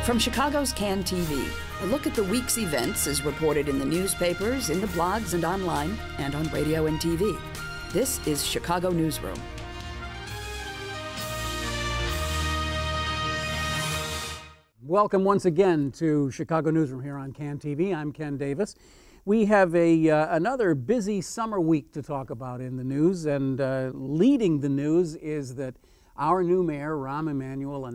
From Chicago's Can TV, a look at the week's events is reported in the newspapers, in the blogs and online, and on radio and TV. This is Chicago Newsroom. Welcome once again to Chicago Newsroom here on Can TV. I'm Ken Davis. We have another busy summer week to talk about in the news, and leading the news is that our new mayor, Rahm Emanuel,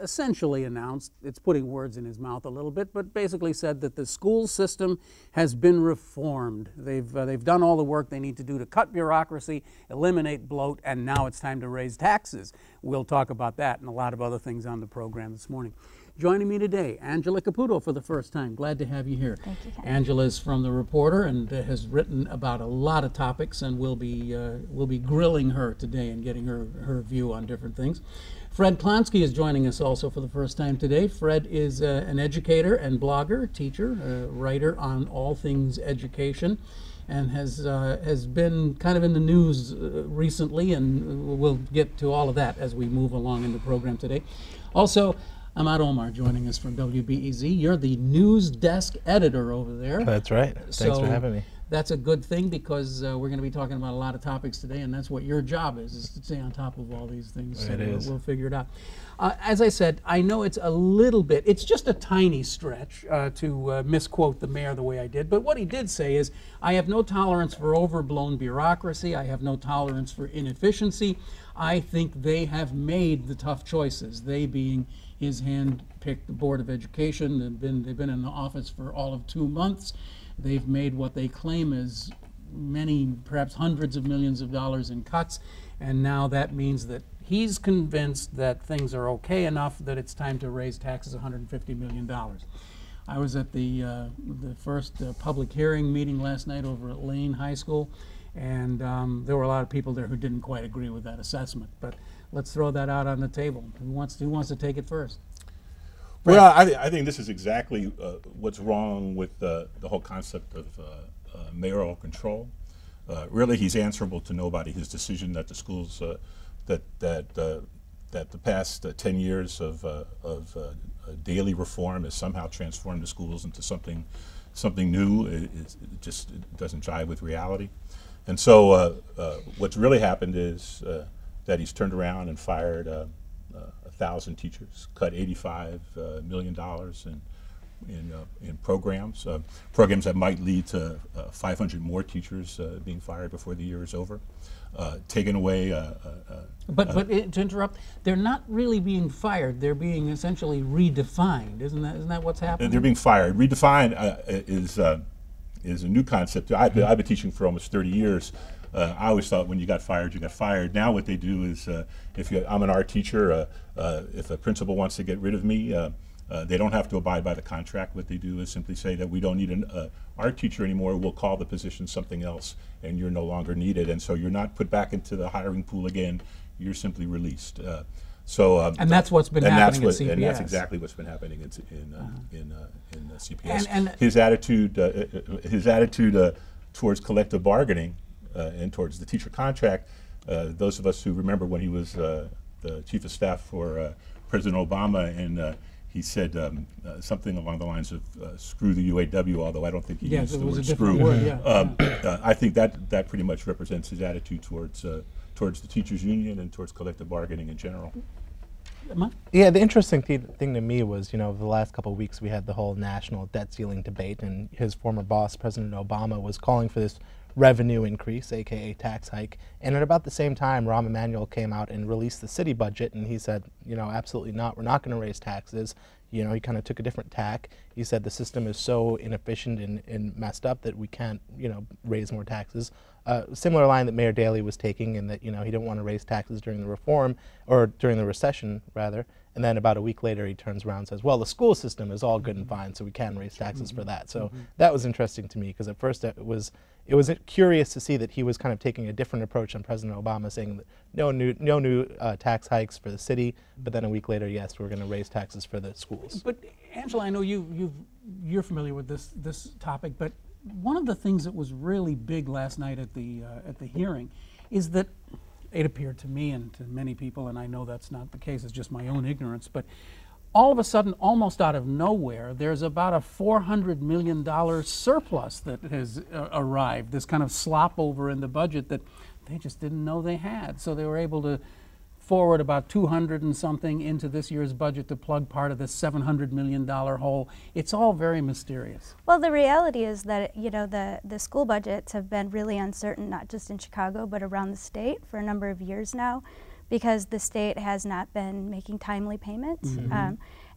essentially announced, it's putting words in his mouth a little bit, but basically said that the school system has been reformed. They've done all the work they need to do to cut bureaucracy, eliminate bloat, and now it's time to raise taxes. We'll talk about that and a lot of other things on the program this morning. Joining me today, Angela Caputo for the first time. Glad to have you here. Thank you, Ken. Angela is from The Reporter and has written about a lot of topics, and we'll be grilling her today and getting her view on different things. Fred Klonsky is joining us also for the first time today. Fred is an educator and blogger, teacher, writer on all things education, and has been kind of in the news recently, and we'll get to all of that as we move along in the program today. Also, Ammad Omar joining us from WBEZ. You're the news desk editor over there. That's right. Thanks for having me. That's a good thing because we're going to be talking about a lot of topics today, and that's what your job is to stay on top of all these things. So we'll figure it out. As I said, I know it's a little bit, it's just a tiny stretch to misquote the mayor the way I did, but what he did say is, I have no tolerance for overblown bureaucracy. I have no tolerance for inefficiency. I think they have made the tough choices, they being his hand-picked Board of Education. They've been in the office for all of 2 months. They've made what they claim is many, perhaps hundreds of millions of dollars in cuts, and now that means that he's convinced that things are okay enough that it's time to raise taxes $150 million. I was at the first public hearing meeting last night over at Lane High School, and there were a lot of people there who didn't quite agree with that assessment. But let's throw that out on the table. Who wants to take it first? Well, I think this is exactly what's wrong with the whole concept of mayoral control. Really, he's answerable to nobody. His decision that the schools, that the past 10 years of Daley reform has somehow transformed the schools into something new, it just doesn't jive with reality. And so what's really happened is that he's turned around and fired 1,000 teachers, cut $85 million in programs that might lead to 500 more teachers being fired before the year is over, taken away. But to interrupt, they're not really being fired. They're being essentially redefined. Isn't that what's happening? They're being fired. Redefined is a new concept. I've been teaching for almost 30 years. I always thought when you got fired, you got fired. Now what they do is, I'm an art teacher, if a principal wants to get rid of me, they don't have to abide by the contract. What they do is simply say that we don't need an art teacher anymore, we'll call the position something else, and you're no longer needed. And so you're not put back into the hiring pool again, you're simply released. And that's what's been happening at CPS. And that's exactly what's been happening in CPS. And his attitude towards collective bargaining and towards the teacher contract, those of us who remember when he was the chief of staff for President Obama, and he said something along the lines of screw the UAW, although I don't think he used the word screw. I think that pretty much represents his attitude towards the teachers union and towards collective bargaining in general. Yeah, the interesting thing to me was, over the last couple of weeks we had the whole national debt ceiling debate, and his former boss, President Obama, was calling for this revenue increase, aka tax hike, and at about the same time Rahm Emanuel came out and released the city budget, and he said, absolutely not, we're not going to raise taxes. He kind of took a different tack. He said the system is so inefficient and messed up that we can't, raise more taxes. Similar line that Mayor Daley was taking, in that, he didn't want to raise taxes during the reform, or during the recession, rather. And then about a week later, he turns around and says, well, the school system is all good and fine, so we can raise taxes for that. So that was interesting to me, because at first it was curious to see that he was kind of taking a different approach than President Obama, saying that no new tax hikes for the city, but then a week later, yes, we're going to raise taxes for the schools. But Angela, I know you're familiar with this topic, but one of the things that was really big last night at the hearing is that it appeared to me and to many people, and I know that's not the case, it's just my own ignorance, but all of a sudden, almost out of nowhere, there's about a $400 million surplus that has arrived, this kind of slop over in the budget that they just didn't know they had. So they were able to forward about 200 and something into this year's budget to plug part of this $700 million hole. It's all very mysterious. Well, the reality is that, you know, the school budgets have been really uncertain, not just in Chicago, but around the state for a number of years now, because the state has not been making timely payments.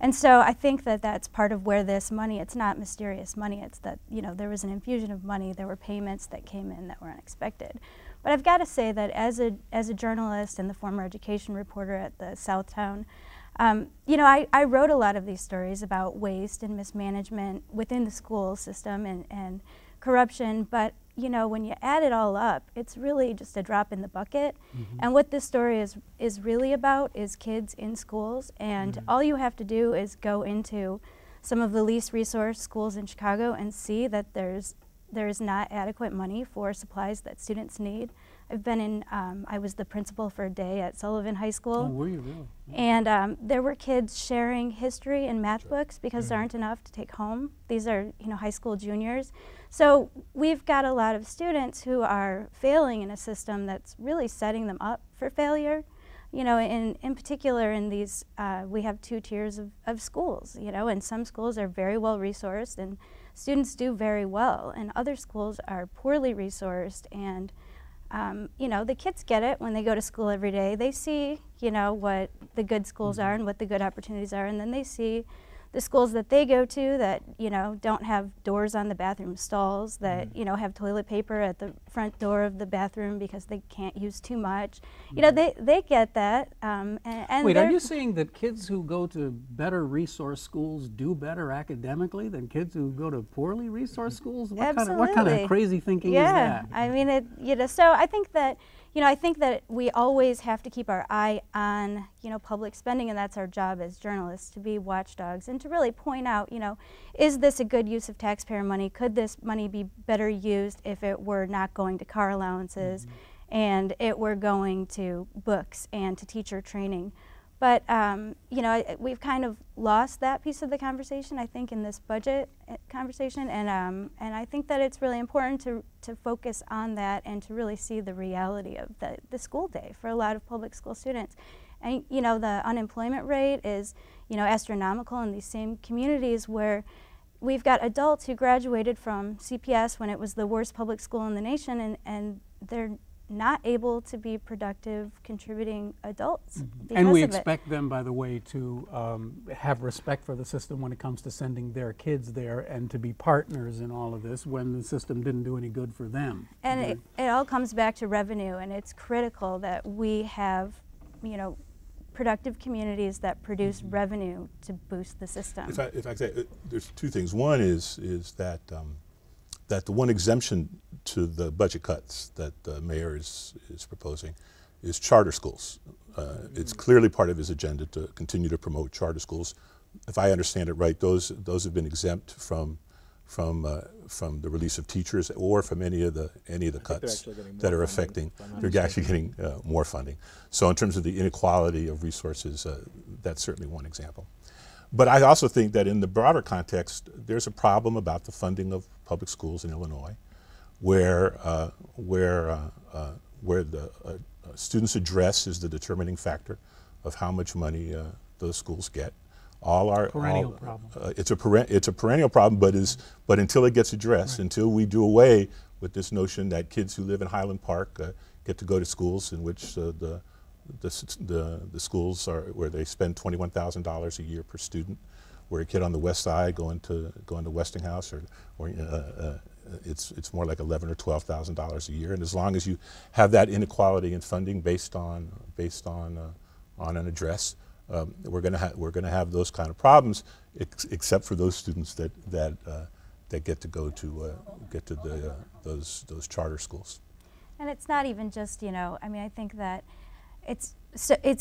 And so I think that that's part of where this money, it's not mysterious money, it's that, you know, there was an infusion of money, there were payments that came in that were unexpected. But I've got to say that as a journalist and the former education reporter at the Southtown, you know, I wrote a lot of these stories about waste and mismanagement within the school system and corruption, but you know, when you add it all up, it's really just a drop in the bucket. And what this story is really about is kids in schools, and all you have to do is go into some of the least resourced schools in Chicago and see that there's not adequate money for supplies that students need. I've been in, I was the principal for a day at Sullivan High School. Oh, were you really? Yeah. And there were kids sharing history and math books because there aren't enough to take home. These are, you know, high school juniors. So we've got a lot of students who are failing in a system that's really setting them up for failure. You know, in particular in these, we have two tiers of schools, you know, and some schools are very well resourced and students do very well, and other schools are poorly resourced, and you know, the kids get it when they go to school every day. They see, you know, what the good schools are and what the good opportunities are, and then they see the schools that they go to that, you know, don't have doors on the bathroom stalls, that, you know, have toilet paper at the front door of the bathroom because they can't use too much. You know, they get that. And wait, are you saying that kids who go to better resource schools do better academically than kids who go to poorly resourced schools? What kind of crazy thinking is that? I mean, you know, so I think that, you know, I think that we always have to keep our eye on, you know, public spending, and that's our job as journalists, to be watchdogs and to really point out, you know, is this a good use of taxpayer money? Could this money be better used if it were not going to car allowances and it were going to books and to teacher training? But, you know, we've kind of lost that piece of the conversation, I think, in this budget conversation, and I think that it's really important to focus on that and to really see the reality of the school day for a lot of public school students. And, you know, the unemployment rate is, you know, astronomical in these same communities where we've got adults who graduated from CPS when it was the worst public school in the nation, and they're not able to be productive, contributing adults. And we expect them, by the way, to have respect for the system when it comes to sending their kids there and to be partners in all of this when the system didn't do any good for them. And it all comes back to revenue, and it's critical that we have, you know, productive communities that produce revenue to boost the system. If I say, there's two things. One is that that the one exemption to the budget cuts that the mayor is proposing is charter schools. It's clearly part of his agenda to continue to promote charter schools. If I understand it right, those have been exempt from the release of teachers or from any of the cuts that are affecting. They're actually getting more funding. So in terms of the inequality of resources, that's certainly one example. But I also think that in the broader context, there's a problem about the funding of public schools in Illinois, where the student's address is the determining factor of how much money those schools get. Perennial problem. It's a perennial problem, but until it gets addressed, until we do away with this notion that kids who live in Highland Park get to go to schools in which the schools are where they spend $21,000 a year per student, where a kid on the west side going to Westinghouse or it's more like $11,000 or $12,000 a year. And as long as you have that inequality in funding based on an address, we're going to have those kind of problems, except for those students that get to go to those charter schools. And it's not even just, you know, I mean, I think that it's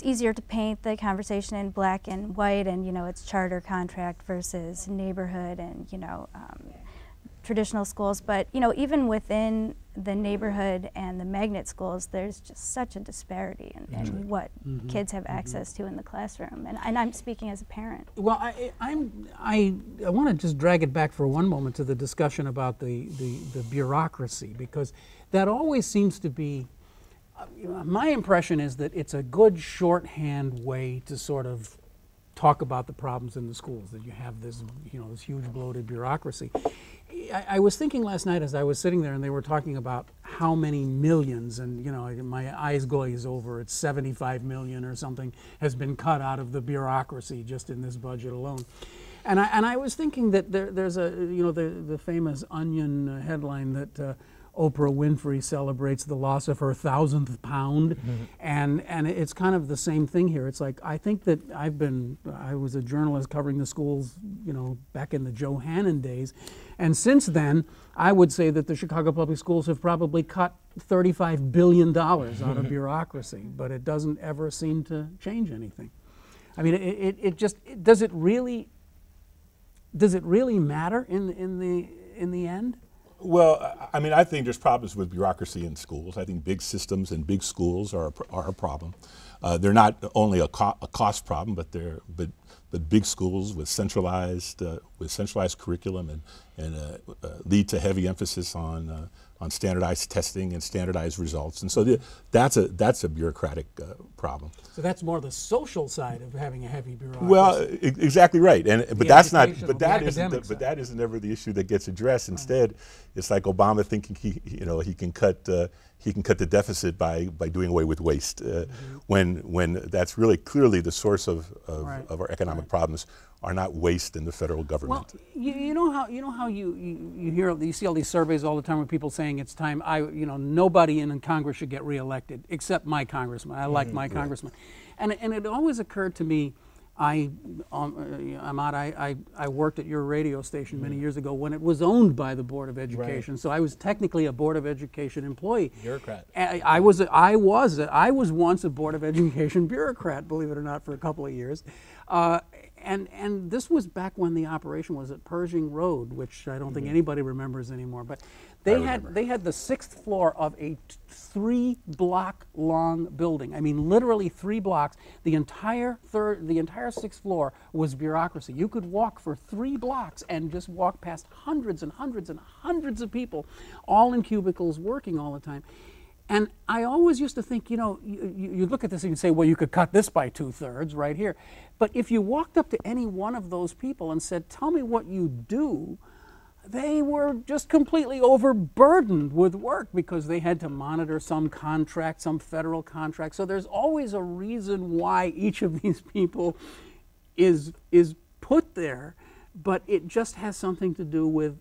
easier to paint the conversation in black and white, and, you know, it's charter contract versus neighborhood and, you know, traditional schools, but even within the neighborhood and the magnet schools, there's just such a disparity in what kids have access to in the classroom. And I'm speaking as a parent. Well, I want to just drag it back for one moment to the discussion about the bureaucracy, because that always seems to be, my impression is that it's a good shorthand way to sort of talk about the problems in the schools, that you have this, this huge bloated bureaucracy. I was thinking last night as I was sitting there and they were talking about how many millions, and my eyes glaze over, it's 75 million or something has been cut out of the bureaucracy just in this budget alone. And I was thinking that there's the famous Onion headline that Oprah Winfrey celebrates the loss of her 1,000th pound, and it's kind of the same thing here. It's like, I think that I was a journalist covering the schools, back in the Joe Hannon days, and since then, I would say that the Chicago Public Schools have probably cut $35 billion out of bureaucracy, but it doesn't ever seem to change anything. I mean, does it really matter in the end? Well, I mean, I think there's problems with bureaucracy in schools. I think big systems and big schools are a problem. They're not only a cost problem, but big schools with centralized curriculum and lead to heavy emphasis on standardized testing and standardized results. And so that's a bureaucratic problem. So that's more the social side of having a heavy bureaucracy. Well, exactly right. But that isn't ever the issue that gets addressed. Instead, it's like Obama thinking he can cut the deficit by doing away with waste, when that's really clearly the source of our economic problems are not waste in the federal government. Well, you know how you see all these surveys all the time with people saying it's time. Nobody in Congress should get reelected except my congressman. I like my congressman, and it always occurred to me. Ammad, I worked at your radio station many years ago when it was owned by the Board of Education. Right. So I was technically a Board of Education employee. Bureaucrat. I was once a Board of Education bureaucrat, believe it or not, for a couple of years. And this was back when the operation was at Pershing Road, which I don't think anybody remembers anymore. But they had the 6th floor of a 3-block long building. I mean, literally 3 blocks. The entire 6th floor was bureaucracy. You could walk for 3 blocks and just walk past hundreds and hundreds and hundreds of people, all in cubicles, working all the time. And I always used to think, you look at this and you say, well, you could cut this by 2/3 right here. But if you walked up to any one of those people and said, tell me what you do, they were just completely overburdened with work because they had to monitor some contract, some federal contract. So there's always a reason why each of these people is put there, but it just has something to do with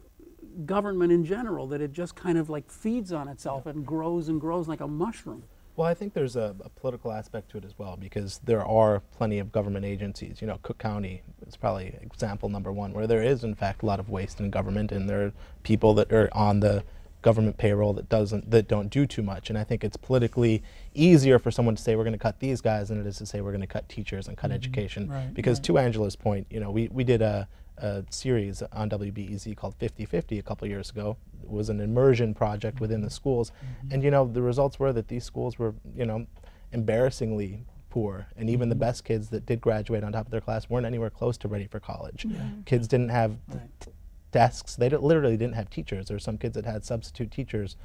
government in general, that it just kind of like feeds on itself and grows like a mushroom. Well, I think there's a political aspect to it as well, because there are plenty of government agencies. Cook County is probably example number one, where there is in fact a lot of waste in government, and there are people that are on the government payroll that don't do too much. And I think it's politically easier for someone to say we're going to cut these guys than it is to say we're going to cut teachers and cut education. Right, because to Angela's point, we did a series on WBEZ called 50/50 a couple years ago. It was an immersion project within the schools, and the results were that these schools were embarrassingly poor, and even the best kids that did graduate on top of their class weren't anywhere close to ready for college. Kids didn't have desks. They literally didn't have teachers. There were some kids that had substitute teachers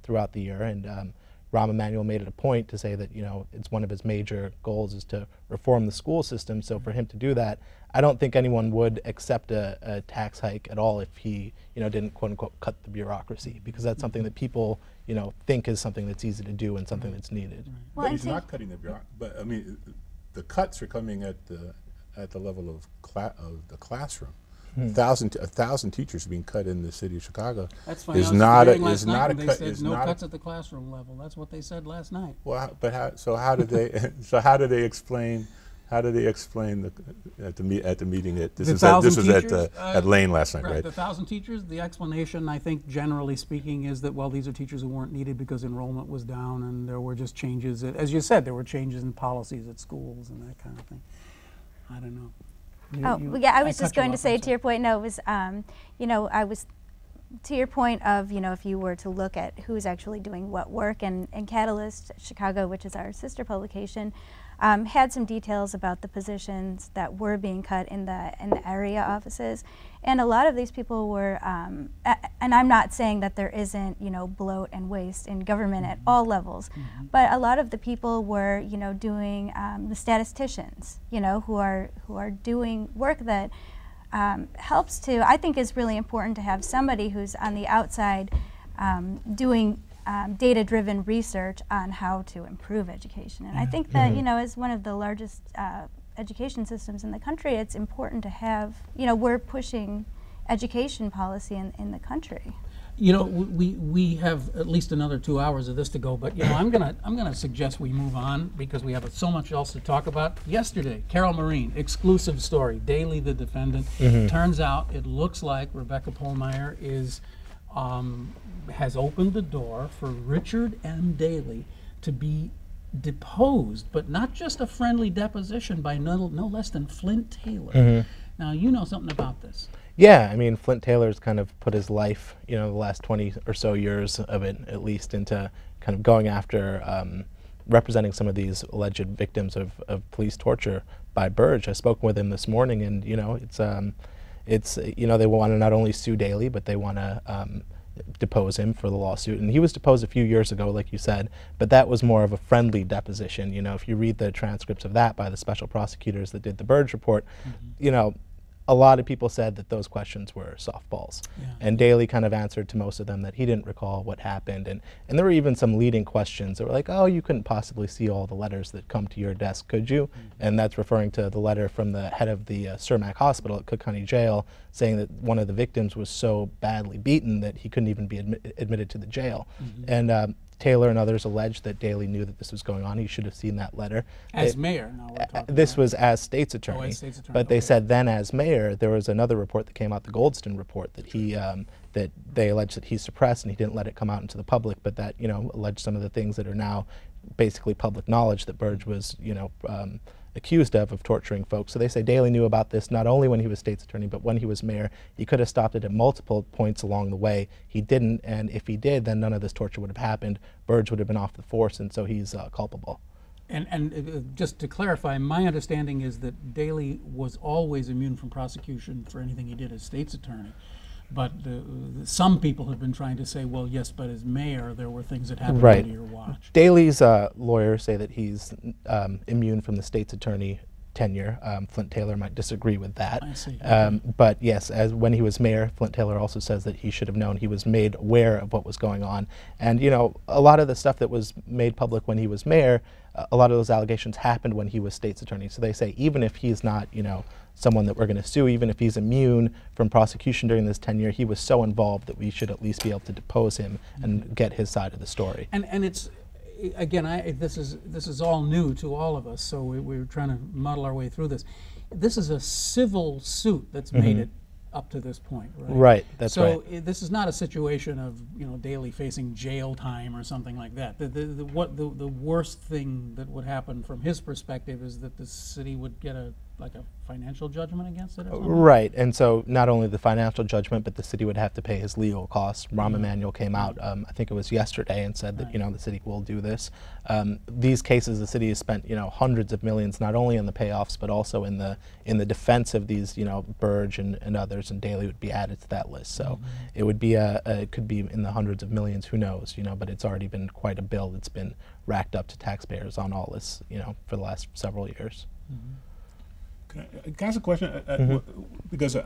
throughout the year, and Rahm Emanuel made it a point to say that it's one of his major goals is to reform the school system. So for him to do that, I don't think anyone would accept a tax hike at all if he didn't quote unquote cut the bureaucracy, because that's something that people think is something that's easy to do and something that's needed. Well, he's not cutting the bureaucracy, but I mean the cuts are coming at the level of the classroom. 1,000 teachers being cut in the city of Chicago is not a cut. No cuts at the classroom level. That's what they said last night. Well, but how did they explain? How did they explain at the meeting that this was at Lane last night, right? The 1,000 teachers. The explanation, I think, generally speaking, is that these are teachers who weren't needed because enrollment was down, and there were just changes. As you said, there were changes in policies at schools and that kind of thing. I don't know. I was just going to say to your point. No, it was I was to your point of, if you were to look at who's actually doing what work, and Catalyst Chicago, which is our sister publication, had some details about the positions that were being cut in the area offices, and a lot of these people were, and I'm not saying that there isn't bloat and waste in government at all levels, but a lot of the people were doing the statisticians, who are doing work that helps to, I think is really important to have somebody who's on the outside doing data-driven research on how to improve education. And I think that, as one of the largest education systems in the country, it's important to have, we're pushing education policy in the country. We have at least another 2 hours of this to go, but I'm gonna suggest we move on because we have so much else to talk about. Yesterday, Carol Marine, exclusive story, Daley the defendant. Turns out it looks like Rebecca Pohlmeyer is has opened the door for Richard M. Daley to be deposed, but not just a friendly deposition by no less than Flint Taylor. Now, you know something about this. Yeah, I mean, Flint Taylor's kind of put his life, the last 20 or so years of it, at least, into kind of going after representing some of these alleged victims of police torture by Burge. I spoke with him this morning, and it's they want to not only sue Daley, but they want to depose him for the lawsuit. And he was deposed a few years ago, like you said, but that was more of a friendly deposition. If you read the transcripts of that by the special prosecutors that did the Burge report, a lot of people said that those questions were softballs. And Daley kind of answered to most of them that he didn't recall what happened. And there were even some leading questions that were like, oh, you couldn't possibly see all the letters that come to your desk, could you? And that's referring to the letter from the head of the Cermak Hospital at Cook County Jail saying that one of the victims was so badly beaten that he couldn't even be admitted to the jail. And Taylor and others alleged that Daley knew that this was going on. He should have seen that letter. As mayor, now we're talking this about. Was as state's attorney. Oh, as state's attorney. But they said then as mayor, there was another report that came out, the Goldston report, that he that they alleged that he suppressed and he didn't let it come out into the public, but that alleged some of the things that are now basically public knowledge that Burge was accused of torturing folks. So they say Daley knew about this not only when he was state's attorney, but when he was mayor. He could have stopped it at multiple points along the way. He didn't, and if he did, then none of this torture would have happened. Burge would have been off the force, and so he's culpable. And just to clarify, my understanding is that Daley was always immune from prosecution for anything he did as state's attorney. But some people have been trying to say, well, yes, but as mayor, there were things that happened under your watch. Daley's lawyers say that he's immune from the state's attorney tenure. Flint Taylor might disagree with that. I see. But yes, as when he was mayor, Flint Taylor also says that he should have known. He was made aware of what was going on. And a lot of the stuff that was made public when he was mayor, a lot of those allegations happened when he was state's attorney. So they say even if he's not, someone that we're going to sue, even if he's immune from prosecution during this tenure, he was so involved that we should at least be able to depose him and get his side of the story. And it's, again, this is all new to all of us, so we're trying to muddle our way through this. This is a civil suit that's made it up to this point, right? Right, that's right. So this is not a situation of Daley facing jail time or something like that. The worst thing that would happen from his perspective is that the city would get a financial judgment against it or something? Right, and so not only the financial judgment, but the city would have to pay his legal costs. Rahm Emanuel came out, I think it was yesterday, and said that the city will do this. These cases, the city has spent hundreds of millions, not only in the payoffs, but also in the defense of these Burge and others, and Daley would be added to that list. So it would be it could be in the hundreds of millions, who knows? But it's already been quite a bill that's been racked up to taxpayers on all this, for the last several years. Can I ask a question? Because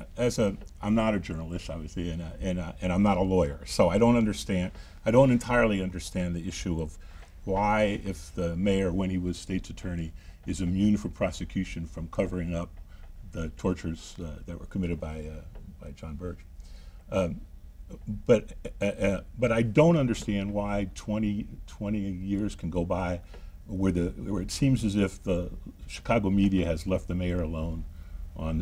I'm not a journalist, obviously, and I'm not a lawyer, so I don't entirely understand the issue of why, if the mayor, when he was state's attorney, is immune from prosecution from covering up the tortures that were committed by John Burge. But I don't understand why 20 years can go by where it seems as if the Chicago media has left the mayor alone on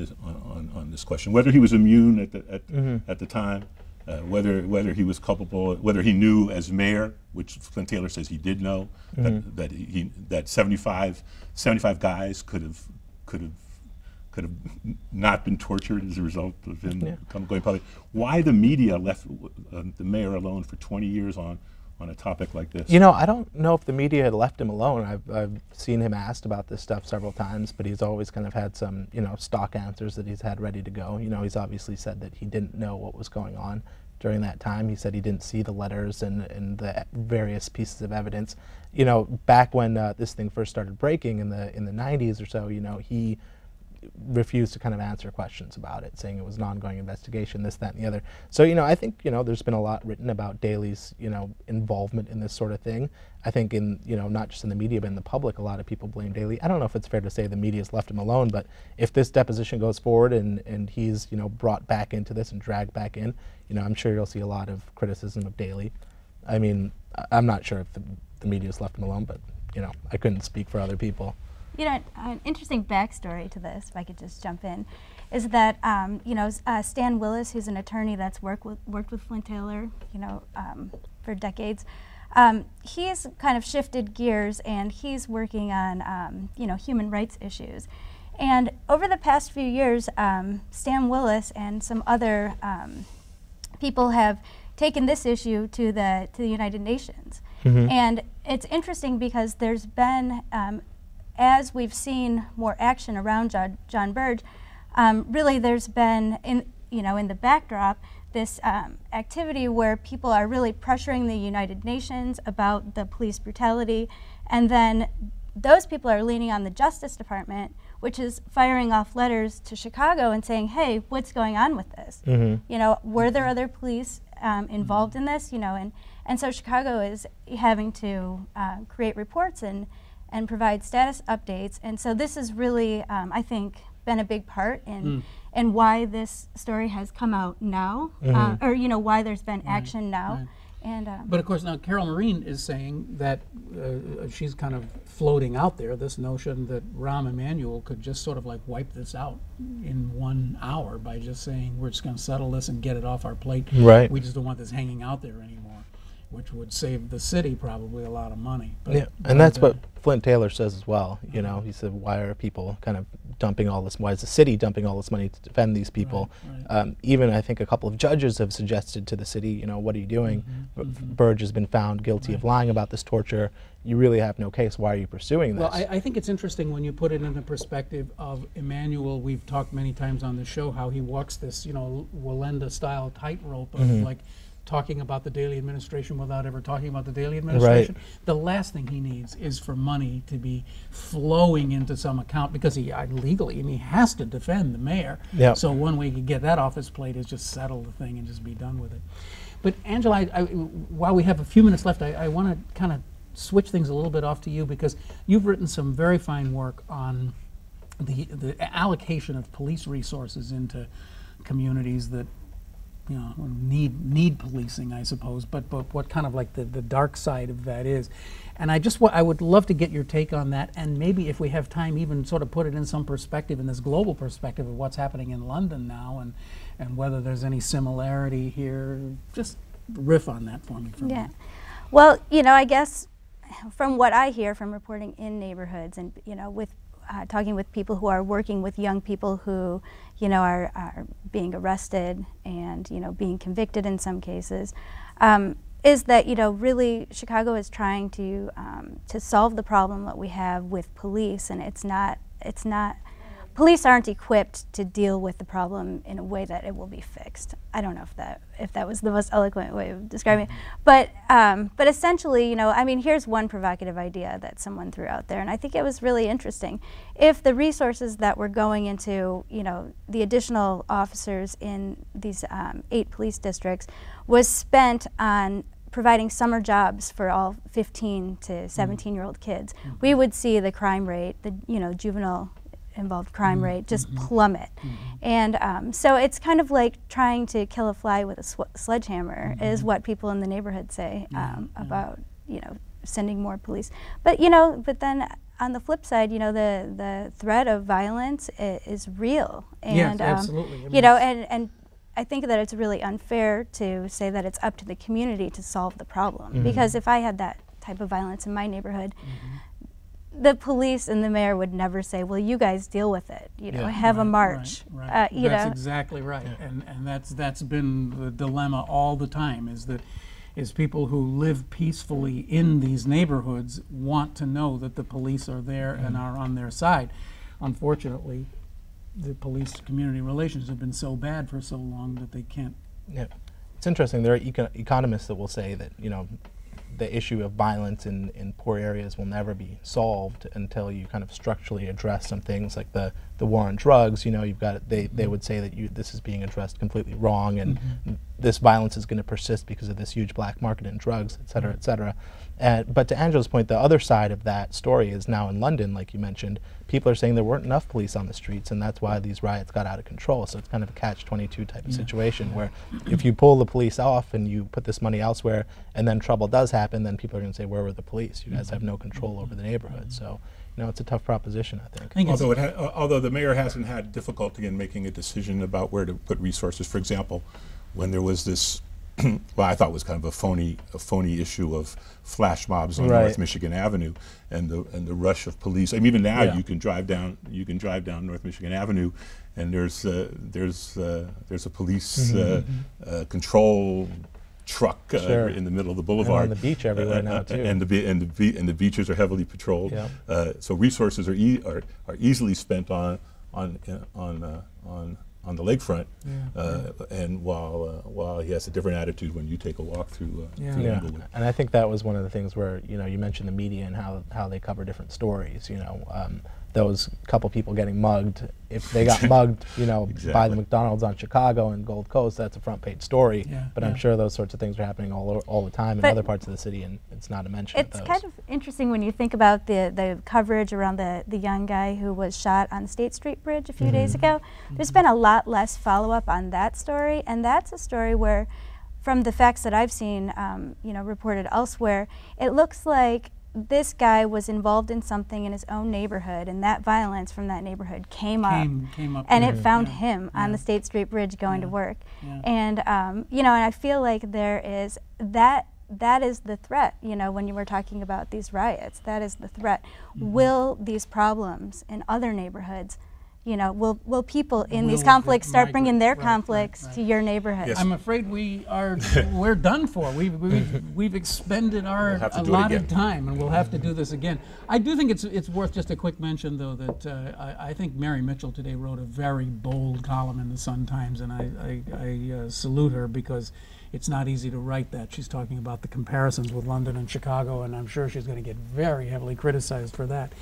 this question. Whether he was immune at the time, whether he was culpable, whether he knew as mayor, which Flint Taylor says he did know, that 75 guys could have could have not been tortured as a result of him going public. Why the media left the mayor alone for 20 years on a topic like this? You know, I don't know if the media had left him alone. I've seen him asked about this stuff several times, but he's always kind of had some, you know, stock answers that he's had ready to go. You know, he's obviously said that he didn't know what was going on during that time. He said he didn't see the letters and the various pieces of evidence. You know, back when this thing first started breaking in the 90s or so, you know, he refused to kind of answer questions about it, saying it was an ongoing investigation, this, that, and the other. So, you know, I think, you know, there's been a lot written about Daley's, you know, involvement in this sort of thing. I think in, you know, not just in the media, but in the public, a lot of people blame Daley. I don't know if it's fair to say the media's left him alone, but if this deposition goes forward and he's, you know, brought back into this and dragged back in, you know, I'm sure you'll see a lot of criticism of Daley. I mean, I'm not sure if the media's left him alone, but, you know, I couldn't speak for other people. You know, an interesting backstory to this, if I could just jump in, is that you know, Stan Willis, who's an attorney that's worked with Flint Taylor, you know, for decades, he's kind of shifted gears and he's working on you know, human rights issues. And over the past few years, Stan Willis and some other people have taken this issue to the United Nations. Mm-hmm. And it's interesting because there's been as we've seen more action around John Burge, really there's been, in the backdrop, this activity where people are really pressuring the United Nations about the police brutality, and then those people are leaning on the Justice Department, which is firing off letters to Chicago and saying, hey, what's going on with this? Mm-hmm. You know, were there other police involved in this? You know, and so Chicago is having to create reports and provide status updates, and so this has really, I think, been a big part in why this story has come out now, or you know, why there's been action now. Right. And but of course now Carol Marine is saying that she's kind of floating out there this notion that Rahm Emanuel could just sort of like wipe this out in 1 hour by just saying we're just going to settle this and get it off our plate. Right. We just don't want this hanging out there anymore, which would save the city probably a lot of money. But, yeah, and that's what Flint Taylor says as well. You know, he said, why are people kind of dumping all this, why is the city dumping all this money to defend these people? Right. Even I think a couple of judges have suggested to the city, you know, what are you doing? Burge has been found guilty of lying about this torture. You really have no case. Why are you pursuing this? Well, I think it's interesting when you put it in the perspective of Emanuel. We've talked many times on the show how he walks this, you know, Wallenda-style tightrope of like, talking about the Daley administration without ever talking about the Daley administration. Right. The last thing he needs is for money to be flowing into some account because he legally, and he has to defend the mayor. Yep. So one way he could get that off his plate is just settle the thing and just be done with it. But Angela, while we have a few minutes left, I want to kind of switch things a little bit off to you because you've written some very fine work on the allocation of police resources into communities that, you know, need policing, I suppose, but what kind of like the dark side of that is. And I would love to get your take on that, and maybe if we have time, even sort of put it in some perspective, in this global perspective of what's happening in London now, and whether there's any similarity here. Just riff on that for me for a minute. Well, you know, I guess from what I hear from reporting in neighborhoods and, you know, with talking with people who are working with young people who, you know, are being arrested and, you know, being convicted in some cases, is that, you know, really Chicago is trying to solve the problem that we have with police, and it's not police aren't equipped to deal with the problem in a way that it will be fixed. I don't know if that was the most eloquent way of describing it, but essentially, you know, I mean, here's one provocative idea that someone threw out there, and I think it was really interesting. If the resources that were going into, you know, the additional officers in these 8 police districts was spent on providing summer jobs for all 15 to 17-year-old kids, we would see the crime rate, the, you know, juvenile involved crime rate just plummet. And so it's kind of like trying to kill a fly with a sledgehammer is what people in the neighborhood say about, you know, sending more police. But, you know, but then on the flip side, you know, the threat of violence is real. And, yes, absolutely. I mean, you know, and I think that it's really unfair to say that it's up to the community to solve the problem. Because if I had that type of violence in my neighborhood, the police and the mayor would never say, well, you guys deal with it, you know, have a march. Right. That's exactly right. And that's been the dilemma all the time, is people who live peacefully in these neighborhoods want to know that the police are there and are on their side. Unfortunately, the police community relations have been so bad for so long that they can't. Yeah. It's interesting. There are economists that will say that, you know, the issue of violence in poor areas will never be solved until you kind of structurally address some things like the war on drugs. You know, you've got they would say that this is being addressed completely wrong, and this violence is going to persist because of this huge black market in drugs, et cetera, et cetera. But to Angela's point, the other side of that story is now in London, like you mentioned, people are saying there weren't enough police on the streets, and that's why these riots got out of control. So it's kind of a catch-22 type of situation where if you pull the police off and you put this money elsewhere and then trouble does happen, then people are going to say, where were the police? You guys have no control over the neighborhood. So, you know, it's a tough proposition, I think. Although the mayor hasn't had difficulty in making a decision about where to put resources. For example, when there was this well, I thought it was kind of a phony issue of flash mobs on North Michigan Avenue, and the rush of police. I mean, even now you can drive down North Michigan Avenue, and there's a police control truck in the middle of the boulevard. And on the beach everywhere now too. And the beaches are heavily patrolled. So resources are easily spent on the lakefront, and while he has a different attitude when you take a walk through Inglewood. And I think that was one of the things where, you know, you mentioned the media and how they cover different stories. You know, those couple people getting mugged, if they got mugged, you know, by the McDonald's on Chicago and Gold Coast, that's a front page story. But I'm sure those sorts of things are happening all the time in other parts of the city, and it's not a mention of those. It's kind of interesting when you think about the coverage around the young guy who was shot on State Street Bridge a few days ago. There's been a lot less follow-up on that story, and that's a story where, from the facts that I've seen, you know, reported elsewhere, it looks like this guy was involved in something in his own neighborhood, and that violence from that neighborhood came up and it found him on the State Street Bridge going to work. And you know, and I feel like there is that is the threat, you know, when you were talking about these riots, that is the threat. Will these problems in other neighborhoods, you know, will people in these conflicts start bringing their conflicts to your neighborhood? I'm afraid we're done for. We've expended our allotted time, and we'll have to do this again. I do think it's worth just a quick mention, though, that I think Mary Mitchell today wrote a very bold column in the Sun-Times, and I salute her, because it's not easy to write that. She's talking about the comparisons with London and Chicago, and I'm sure she's going to get very heavily criticized for that.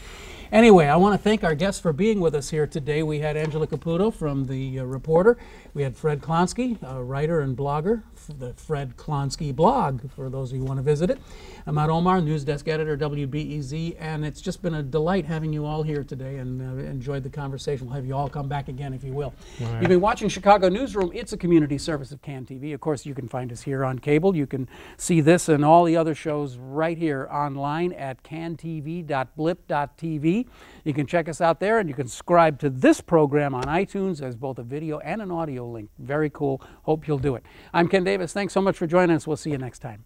Anyway, I want to thank our guests for being with us here today. We had Angela Caputo from the Reporter. We had Fred Klonsky, a writer and blogger, the Fred Klonsky blog, for those of you who want to visit it. Ammad Omar, news desk editor, WBEZ, and it's just been a delight having you all here today, and enjoyed the conversation. We'll have you all come back again if you will. You've been watching Chicago Newsroom. It's a community service of CAN TV. Of course, you can find us here on cable. You can see this and all the other shows right here online at cantv.blip.tv. You can check us out there, and you can subscribe to this program on iTunes as both a video and an audio link. Very cool. Hope you'll do it. I'm Ken Davis. Thanks so much for joining us. We'll see you next time.